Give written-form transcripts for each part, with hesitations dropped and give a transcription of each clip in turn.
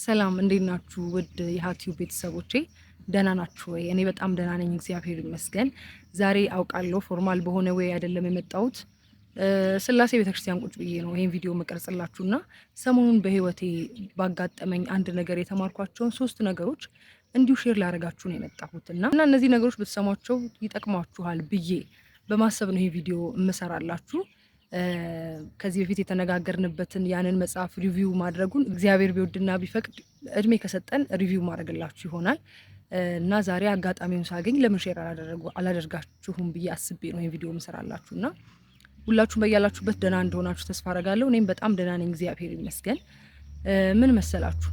ሰላም እንዴት ናችሁ? ውድ የሃቲው ቤተሰቦቼ ደህና ናችሁ ወይ? እኔ በጣም ደህና ነኝ፣ እግዚአብሔር ይመስገን። ዛሬ አውቃለሁ ፎርማል በሆነ ወይ አይደለም የመጣሁት። ስላሴ ቤተክርስቲያን ቁጭ ብዬ ነው ይሄን ቪዲዮ መቀርጽላችሁና ሰሞኑን በህይወቴ ባጋጠመኝ አንድ ነገር የተማርኳቸውን 3 ነገሮች እንዲሁ ሼር ላደርጋችሁ ነው የመጣሁትና እነዚህ ነገሮች ብትሰሟቸው ይጠቅሟችኋል ብዬ በማሰብ ነው ይሄ ቪዲዮ እምሰራላችሁ። ከዚህ በፊት የተነጋገርንበትን ያንን መጽሐፍ ሪቪው ማድረጉን እግዚአብሔር ቢወድና ቢፈቅድ እድሜ ከሰጠን ሪቪው ማድረግላችሁ ይሆናል እና ዛሬ አጋጣሚውን ሳገኝ ለምን ሼር አላደርጋችሁም ብዬ አስቤ ነው ይሄን ቪዲዮ እምሰራላችሁና ሁላችሁም በያላችሁበት ደህና እንደሆናችሁ ተስፋ አደርጋለሁ። እኔም በጣም ደህና ነኝ፣ እግዚአብሔር ይመስገን። ምን መሰላችሁ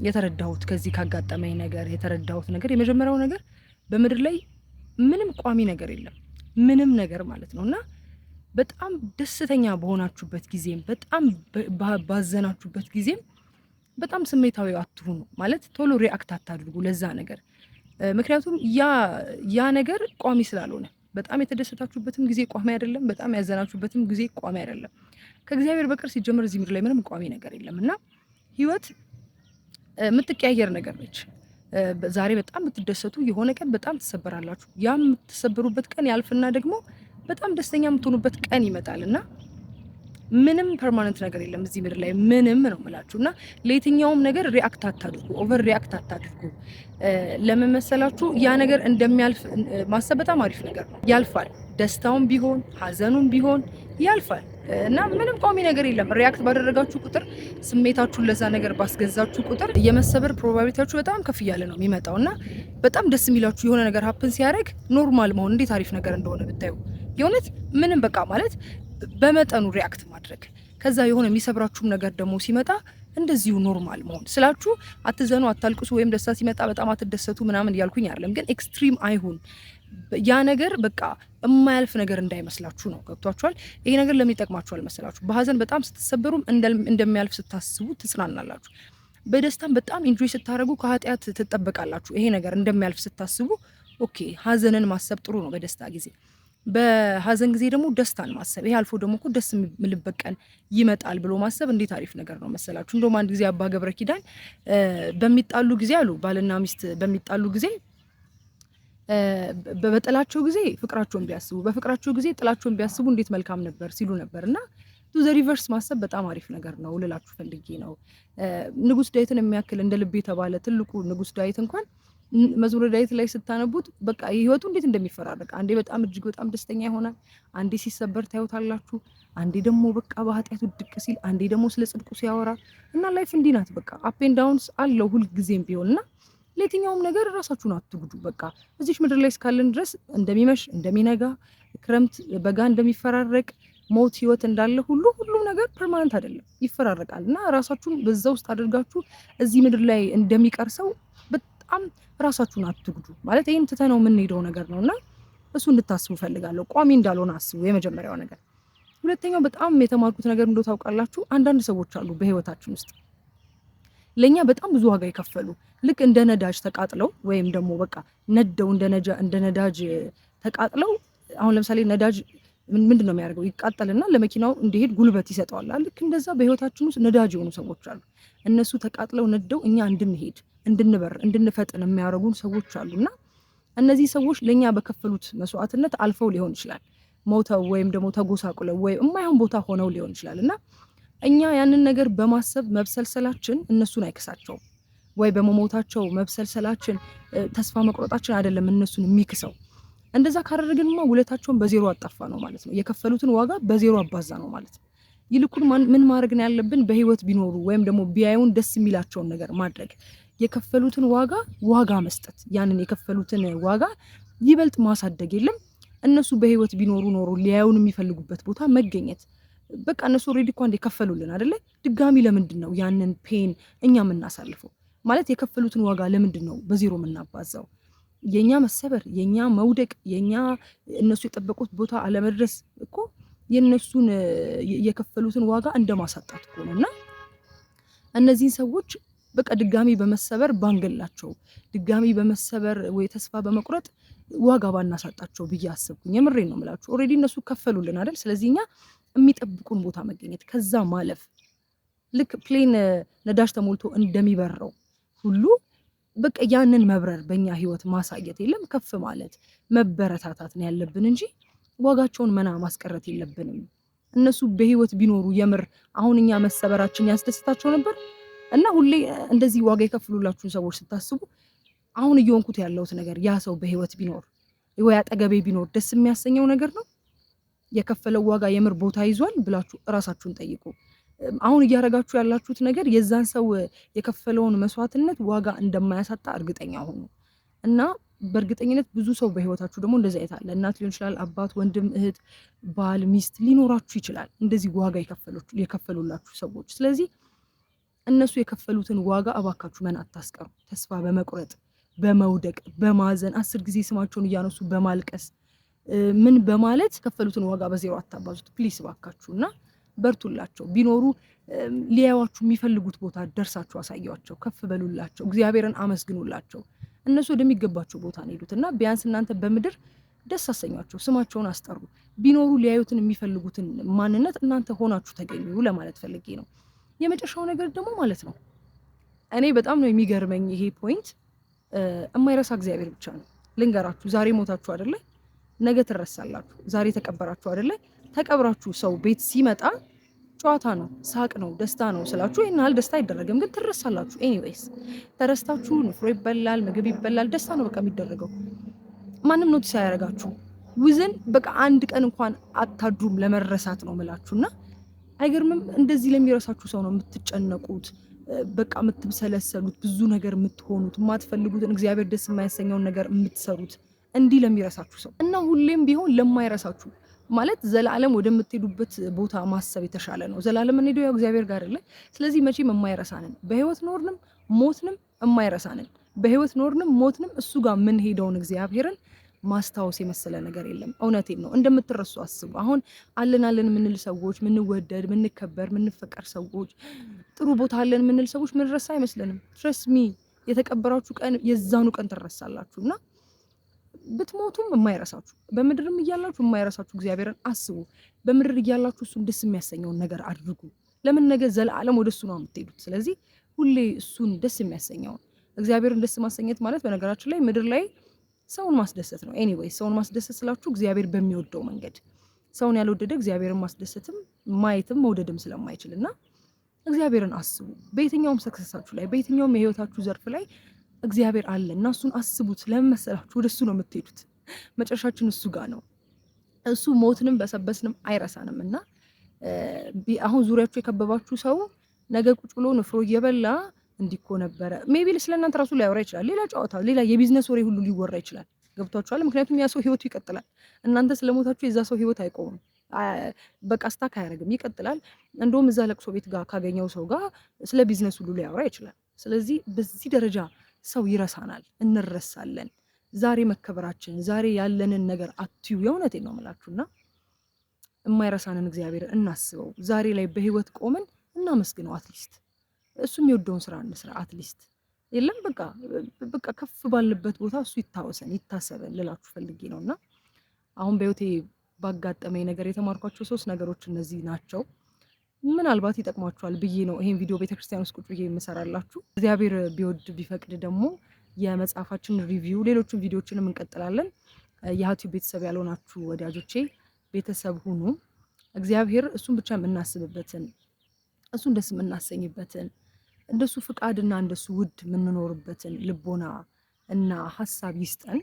የተረዳሁት ከዚህ ካጋጠመኝ ነገር የተረዳሁት ነገር የመጀመሪያው ነገር በምድር ላይ ምንም ቋሚ ነገር የለም፣ ምንም ነገር ማለት ነውና በጣም ደስተኛ በሆናችሁበት ጊዜም በጣም ባዘናችሁበት ጊዜም በጣም ስሜታዊ አትሁኑ። ማለት ቶሎ ሪአክት አታድርጉ ለዛ ነገር፣ ምክንያቱም ያ ነገር ቋሚ ስላልሆነ። በጣም የተደሰታችሁበትም ጊዜ ቋሚ አይደለም፣ በጣም ያዘናችሁበትም ጊዜ ቋሚ አይደለም። ከእግዚአብሔር በቀር ሲጀምር እዚህ ምድር ላይ ምንም ቋሚ ነገር የለም እና ህይወት የምትቀያየር ነገር ነች። ዛሬ በጣም የምትደሰቱ የሆነ ቀን በጣም ትሰበራላችሁ። ያ የምትሰበሩበት ቀን ያልፍና ደግሞ በጣም ደስተኛ የምትሆኑበት ቀን ይመጣልና ምንም ፐርማነንት ነገር የለም እዚህ ምድር ላይ ምንም ነው የምላችሁና ለየትኛውም ነገር ሪአክት አታድርጉ፣ ኦቨር ሪአክት አታድርጉ። ለምን መሰላችሁ? ያ ነገር እንደሚያልፍ ማሰብ በጣም አሪፍ ነገር ነው። ያልፋል። ደስታውም ቢሆን ሀዘኑም ቢሆን ያልፋል እና ምንም ቋሚ ነገር የለም። ሪአክት ባደረጋችሁ ቁጥር ስሜታችሁን ለዛ ነገር ባስገዛችሁ ቁጥር የመሰበር ፕሮባቢሊቲያችሁ በጣም ከፍ እያለ ነው የሚመጣው እና በጣም ደስ የሚላችሁ የሆነ ነገር ሀፕን ሲያደርግ ኖርማል መሆን እንዴት አሪፍ ነገር እንደሆነ ብታዩ የእውነት ምንም በቃ ማለት በመጠኑ ሪአክት ማድረግ። ከዛ የሆነ የሚሰብራችሁም ነገር ደግሞ ሲመጣ እንደዚሁ ኖርማል መሆን ስላችሁ አትዘኑ፣ አታልቅሱ፣ ወይም ደስታ ሲመጣ በጣም አትደሰቱ ምናምን እያልኩኝ አይደለም፣ ግን ኤክስትሪም አይሁን። ያ ነገር በቃ የማያልፍ ነገር እንዳይመስላችሁ ነው። ገብቷችኋል? ይሄ ነገር ለምን ይጠቅማችኋል መሰላችሁ? በሀዘን በጣም ስትሰበሩም እንደሚያልፍ ስታስቡ ትጽናናላችሁ። በደስታም በጣም ኢንጆይ ስታደርጉ ከኃጢአት ትጠበቃላችሁ። ይሄ ነገር እንደሚያልፍ ስታስቡ ኦኬ፣ ሀዘንን ማሰብ ጥሩ ነው በደስታ ጊዜ። በሀዘን ጊዜ ደግሞ ደስታን ማሰብ፣ ይሄ አልፎ ደግሞ እኮ ደስ የሚልበት ቀን ይመጣል ብሎ ማሰብ እንዴት አሪፍ ነገር ነው መሰላችሁ። እንደውም አንድ ጊዜ አባ ገብረ ኪዳን በሚጣሉ ጊዜ አሉ፣ ባልና ሚስት በሚጣሉ ጊዜ በጥላቸው ጊዜ ፍቅራቸውን ቢያስቡ፣ በፍቅራቸው ጊዜ ጥላቸውን ቢያስቡ እንዴት መልካም ነበር ሲሉ ነበርና ቱ ዘ ሪቨርስ ማሰብ በጣም አሪፍ ነገር ነው ልላችሁ ፈልጌ ነው። ንጉስ ዳዊትን የሚያክል እንደ ልብ የተባለ ትልቁ ንጉስ ዳዊት እንኳን መዝሙረ ዳዊት ላይ ስታነቡት በቃ ህይወቱ እንዴት እንደሚፈራረቅ፣ አንዴ በጣም እጅግ በጣም ደስተኛ ይሆናል፣ አንዴ ሲሰበር ታዩታላችሁ፣ አንዴ ደግሞ በቃ በኃጢአቱ ድቅ ሲል፣ አንዴ ደግሞ ስለ ጽድቁ ሲያወራ እና ላይፍ እንዲህ ናት። በቃ አፕ ኤንድ ዳውንስ አለው ሁል ጊዜም ቢሆንና ለየትኛውም ነገር ራሳችሁን አትጉዱ። በቃ እዚች ምድር ላይ እስካለን ድረስ እንደሚመሽ እንደሚነጋ፣ ክረምት በጋ እንደሚፈራረቅ፣ ሞት ህይወት እንዳለ ሁሉ ሁሉም ነገር ፐርማነንት አይደለም፣ ይፈራረቃል እና ራሳችሁን በዛ ውስጥ አድርጋችሁ እዚህ ምድር ላይ እንደሚቀር ሰው በጣም ራሳችሁን አትጉዱ። ማለት ይሄን ትተነው የምንሄደው ነገር ነውና እሱ እንድታስቡ ፈልጋለሁ። ቋሚ እንዳልሆነ አስቡ፣ የመጀመሪያው ነገር። ሁለተኛው በጣም የተማርኩት ነገር እንደው ታውቃላችሁ፣ አንዳንድ ሰዎች አሉ በህይወታችን ውስጥ ለኛ በጣም ብዙ ዋጋ የከፈሉ ልክ እንደ ነዳጅ ተቃጥለው ወይም ደግሞ በቃ ነደው እንደ ነዳጅ ተቃጥለው። አሁን ለምሳሌ ነዳጅ ምንድነው የሚያደርገው? ይቃጠልና ለመኪናው እንዲሄድ ጉልበት ይሰጠዋል። ልክ እንደዛ በህይወታችን ውስጥ ነዳጅ የሆኑ ሰዎች አሉ። እነሱ ተቃጥለው ነደው እኛ እንድንሄድ እንድንበር እንድንፈጥን የሚያደርጉን ሰዎች አሉና እነዚህ ሰዎች ለኛ በከፈሉት መስዋዕትነት አልፈው ሊሆን ይችላል፣ ሞተው ወይም ደግሞ ተጎሳቁለው ወይ የማይሆን ቦታ ሆነው ሊሆን ይችላልና እኛ ያንን ነገር በማሰብ መብሰልሰላችን እነሱን አይክሳቸውም፣ ወይ በመሞታቸው መብሰልሰላችን ተስፋ መቁረጣችን አይደለም እነሱን የሚክሰው። እንደዛ ካደረግንማ ውለታቸውን በዜሮ አጣፋ ነው ማለት ነው፣ የከፈሉትን ዋጋ በዜሮ አባዛ ነው ማለት ነው። ይልቁን ምን ማድረግ ነው ያለብን? በህይወት ቢኖሩ ወይም ደግሞ ቢያዩን ደስ የሚላቸውን ነገር ማድረግ፣ የከፈሉትን ዋጋ መስጠት፣ ያንን የከፈሉትን ዋጋ ይበልጥ ማሳደግ። የለም እነሱ በህይወት ቢኖሩ ኖሮ ሊያዩን የሚፈልጉበት ቦታ መገኘት። በቃ እነሱ ኦልሬዲ እኮ አንዴ ከፈሉልን አይደለ? ድጋሚ ለምንድን ነው ያንን ፔን እኛ የምናሳልፈው? ማለት የከፈሉትን ዋጋ ለምንድን ነው በዜሮ የምናባዛው? የኛ መሰበር፣ የኛ መውደቅ፣ የኛ እነሱ የጠበቁት ቦታ አለመድረስ እኮ የነሱን የከፈሉትን ዋጋ እንደማሳጣት እኮ ነውና እነዚህን ሰዎች በቃ ድጋሚ በመሰበር ባንገላቸው፣ ድጋሚ በመሰበር ወይ ተስፋ በመቁረጥ ዋጋ ባናሳጣቸው ብዬ አሰብኩኝ። የምሬን ነው የምላችሁ። ኦልሬዲ እነሱ ከፈሉልን አይደል? ስለዚህ እኛ የሚጠብቁን ቦታ መገኘት፣ ከዛ ማለፍ ልክ ፕሌን ነዳጅ ተሞልቶ እንደሚበረው ሁሉ በቃ ያንን መብረር በእኛ ህይወት ማሳየት የለም ከፍ ማለት መበረታታት ነው ያለብን እንጂ ዋጋቸውን መና ማስቀረት የለብንም። እነሱ በህይወት ቢኖሩ የምር አሁን እኛ መሰበራችን ያስደስታቸው ነበር እና ሁሌ እንደዚህ ዋጋ የከፍሉላችሁን ሰዎች ስታስቡ አሁን እየሆንኩት ያለውት ነገር ያ ሰው በህይወት ቢኖር ወይ አጠገቤ ቢኖር ደስ የሚያሰኘው ነገር ነው? የከፈለው ዋጋ የምር ቦታ ይዟል ብላችሁ እራሳችሁን ጠይቁ። አሁን እያደረጋችሁ ያላችሁት ነገር የዛን ሰው የከፈለውን መስዋዕትነት ዋጋ እንደማያሳጣ እርግጠኛ ሁኑ እና በእርግጠኝነት ብዙ ሰው በህይወታችሁ ደግሞ እንደዚህ አይታለ እናት ሊሆን ይችላል፣ አባት፣ ወንድም፣ እህት፣ ባል፣ ሚስት ሊኖራችሁ ይችላል እንደዚህ ዋጋ የከፈሉላችሁ ሰዎች። ስለዚህ እነሱ የከፈሉትን ዋጋ እባካችሁ መን አታስቀሩ። ተስፋ በመቁረጥ በመውደቅ በማዘን 10 ጊዜ ስማቸውን እያነሱ በማልቀስ ምን በማለት ከፈሉትን ዋጋ በዜሮ አታባዙት ፕሊስ እባካችሁ እና በርቱላቸው። ቢኖሩ ሊያዩዋችሁ የሚፈልጉት ቦታ ደርሳችሁ አሳያቸው፣ ከፍ በሉላቸው፣ እግዚአብሔርን አመስግኑላቸው። እነሱ ወደሚገባቸው ቦታ ነው ሄዱት እና ቢያንስ እናንተ በምድር ደስ አሰኟቸው፣ ስማቸውን አስጠሩ። ቢኖሩ ሊያዩትን የሚፈልጉትን ማንነት እናንተ ሆናችሁ ተገኙ ለማለት ፈልጌ ነው። የመጨረሻው ነገር ደግሞ ማለት ነው እኔ በጣም ነው የሚገርመኝ ይሄ ፖይንት የማይረሳ እግዚአብሔር ብቻ ነው። ልንገራችሁ፣ ዛሬ ሞታችሁ አይደለ ነገ ትረሳላችሁ። ዛሬ ተቀበራችሁ አይደለ ተቀብራችሁ ሰው ቤት ሲመጣ ጨዋታ ነው፣ ሳቅ ነው፣ ደስታ ነው ስላችሁ ይሄን ያህል ደስታ አይደረግም፣ ግን ትረሳላችሁ። ኤኒዌይስ ተረስታችሁ ንፍሮ ይበላል፣ ምግብ ይበላል፣ ደስታ ነው በቃ የሚደረገው። ማንም ኖቲስ አያደርጋችሁ። ውዝን በቃ አንድ ቀን እንኳን አታድሩም ለመረሳት ነው ምላችሁና አይገርምም? እንደዚህ ለሚረሳችሁ ሰው ነው የምትጨነቁት፣ በቃ የምትሰለሰሉት፣ ብዙ ነገር የምትሆኑት፣ የማትፈልጉትን እግዚአብሔር ደስ የማያሰኘውን ነገር የምትሰሩት እንዲህ ለሚረሳችሁ ሰው እና ሁሌም ቢሆን ለማይረሳችሁ ማለት ዘላለም ወደምትሄዱበት ቦታ ማሰብ የተሻለ ነው። ዘላለም እንሄደው ያው እግዚአብሔር ጋር አይደለ? ስለዚህ መቼም የማይረሳንን በህይወት ኖርንም ሞትንም የማይረሳንን በህይወት ኖርንም ሞትንም እሱ ጋር ምን ሄደውን እግዚአብሔርን ማስታወስ የመሰለ ነገር የለም። እውነቴን ነው። እንደምትረሱ አስቡ። አሁን አለን የምንል ሰዎች፣ ምንወደድ፣ ምንከበር፣ ምንፈቀር ሰዎች፣ ጥሩ ቦታ አለን የምንል ሰዎች ምንረሳ አይመስለንም። ትረስት ሚ የተቀበራችሁ ቀን የዛኑ ቀን ትረሳላችሁና ብትሞቱም የማይረሳችሁ በምድርም እያላችሁ የማይረሳችሁ እግዚአብሔርን አስቡ። በምድር እያላችሁ እሱን ደስ የሚያሰኘውን ነገር አድርጉ። ለምን ነገ ዘላለም ወደ እሱ ነው የምትሄዱት። ስለዚህ ሁሌ እሱን ደስ የሚያሰኘውን እግዚአብሔርን ደስ ማሰኘት ማለት በነገራችን ላይ ምድር ላይ ሰውን ማስደሰት ነው። ኤኒዌይ ሰውን ማስደሰት ስላችሁ እግዚአብሔር በሚወደው መንገድ። ሰውን ያልወደደ እግዚአብሔርን ማስደሰትም ማየትም መውደድም ስለማይችልና እግዚአብሔርን አስቡ። በየትኛውም ሰክሰሳችሁ ላይ በየትኛውም የህይወታችሁ ዘርፍ ላይ እግዚአብሔር አለ እና እሱን አስቡት። ለምን መሰላችሁ? ወደ እሱ ነው የምትሄዱት። መጨረሻችን እሱ ጋር ነው። እሱ ሞትንም በሰበስንም አይረሳንም እና አሁን ዙሪያችሁ የከበባችሁ ሰው ነገ ቁጭ ብሎ ንፍሮ እየበላ እንዲኮ ነበረ ሜቢ ስለእናንተ ራሱ ሊያወራ ይችላል። ሌላ ጨዋታ፣ ሌላ የቢዝነስ ወሬ ሁሉ ሊወራ ይችላል። ገብቷችኋል? ምክንያቱም ያ ሰው ህይወቱ ይቀጥላል። እናንተ ስለሞታችሁ የዛ ሰው ህይወት አይቆምም። በቃ ስታክ አያደርግም፣ ይቀጥላል። እንደውም እዛ ለቅሶ ቤት ጋር ካገኘው ሰው ጋር ስለ ቢዝነስ ሁሉ ሊያወራ ይችላል። ስለዚህ በዚህ ደረጃ ሰው ይረሳናል፣ እንረሳለን። ዛሬ መከበራችን ዛሬ ያለንን ነገር አትዩ። የእውነቴን ነው የምላችሁና የማይረሳንን እግዚአብሔር እናስበው። ዛሬ ላይ በህይወት ቆመን እናመስግነው። አትሊስት እሱ የሚወደውን ስራ እንስራ። አትሊስት የለም በቃ ከፍ ባለበት ቦታ እሱ ይታወሰን ይታሰበን ልላችሁ ፈልጌ ነውና አሁን በህይወቴ ባጋጠመኝ ነገር የተማርኳቸው 3 ነገሮች እነዚህ ናቸው። ምናልባት ይጠቅማችኋል ብዬ ነው ይሄን ቪዲዮ ቤተክርስቲያን ውስጥ ቁጭ ብዬ የምሰራላችሁ። እግዚአብሔር ቢወድ ቢፈቅድ ደግሞ የመጽሐፋችን ሪቪው ሌሎችን ቪዲዮዎችንም እንቀጥላለን። የዩቲዩብ ቤተሰብ ያልሆናችሁ ወዳጆቼ ቤተሰብ ሁኑ። እግዚአብሔር እሱን ብቻ የምናስብበትን እሱን ደስ የምናሰኝበትን እንደሱ ፍቃድና እንደሱ ውድ የምንኖርበትን ልቦና እና ሀሳብ ይስጠን።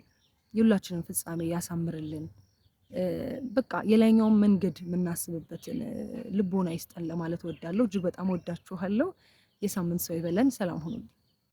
የሁላችንን ፍጻሜ ያሳምርልን። በቃ የላይኛውን መንገድ የምናስብበትን ልቦና ይስጠን ለማለት ወዳለሁ። እጅግ በጣም ወዳችኋለሁ። የሳምንት ሰው ይበለን። ሰላም ሁኑ።